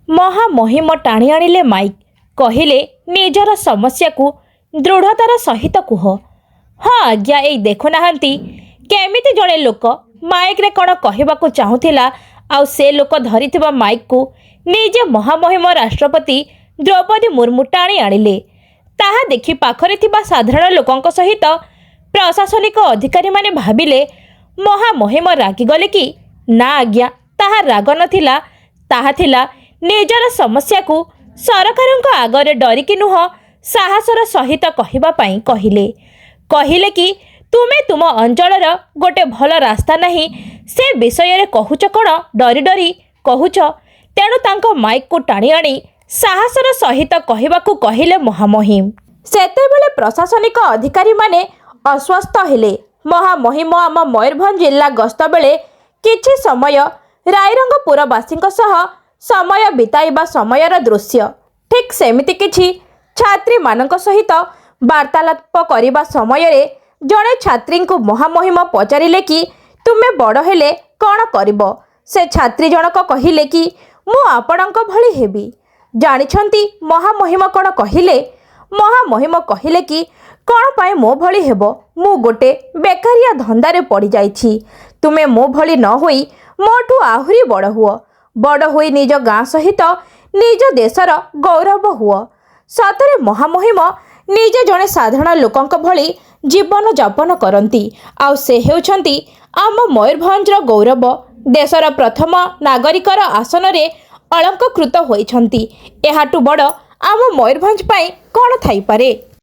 महामहिम टाणी आनिले माइक कहिले निजर समस्या को दृढ़तार सहित कुह। हाँ आज्ञा यही देखुना केमिति जड़े लोक माइक रे कौन कहवाक चाहूला आउ से लोक धरिथिबा माइक को निजे महामहिम राष्ट्रपति द्रौपदी मुर्मू टाणी आनिले। ताहा देखि पाखरे थिबा साधारण लोकंक सहित प्रशासनिक अधिकारी माने भाबिले महामहिम रागिगले कि ना आज्ञा ताहा राग नथिला, ताहा थिला निजर समस्या को सरकारंक आगरे डरिकी नुह साहसर सहित कहवा पाई कहिले कि तुमे तुम अंचलर गोटे भल रास्ता नहीं से विषय रे कहूच कौन डरी डरी कहूच। तेणु तांको माइक को टाणी आनी साहसर सहित कहवाकू कहिले महामहिम। सेतेबेले प्रशासनिक अधिकारी माने अस्वस्थ हेले। महामहिम आम मयूरभंज जिला गस्त बेले किछि समय रायरंगपुरवासी सह समय बिताइबा समयर दृश्य ठीक सेमिति किछि छात्री मानक सहित वार्तालाप करिबा समय रे जड़े छात्री को महामहिम पचारिले कि तुमे बड़ हेले कौन करिब। से छात्री जनक कहिले कि मु आपणक भली हेबी। जानिछंती महामहिम कौन कहिले? महामहिम कहिले कि कौन पाए मो भली हेबो, मु गोटे बेकारिया धंदारे पड़ी जाइछि। तुमे मो भली न होई मोठू आहुरी बड़ होई निज गाँ सहित निज देशर गौरव हुआ। सतरे महामहिम निजे जड़े साधारण लोकंक भली जीवन जापन करती आउ से हेउछंती आम मयूरभंजर गौरव। देशर प्रथम नागरिकर आसन रे अलंकृत होइछंती। एहाटू बड़ आम मयूरभंज पाई कौन थाई पारे।